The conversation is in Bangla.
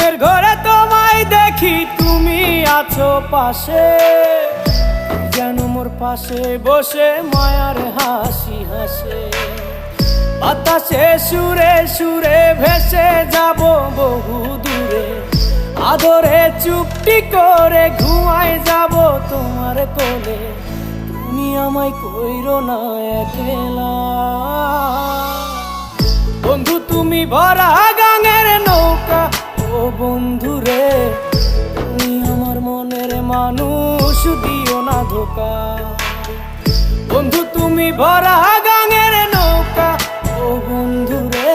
ঘুমের ঘরে তোমায় দেখি, তুমি আছো পাশে, যেন মোর পাশে বসে মায়ার হাসি হাসে। বাতাসে সুরে সুরে ভেসে যাব বহু দূরে, আদরে চুপটি করে ঘুমায় যাব তোমার কোলে। তুমি আমায় কইরো না একলা বন্ধু, তুমি ভরা গাঙের নৌকা। ও বন্ধু রে, তুমি আমার মনের মানুষ, দিও না ধোকা। বন্ধু তুমি ভরা গাঙের নৌকা। ও বন্ধু রে,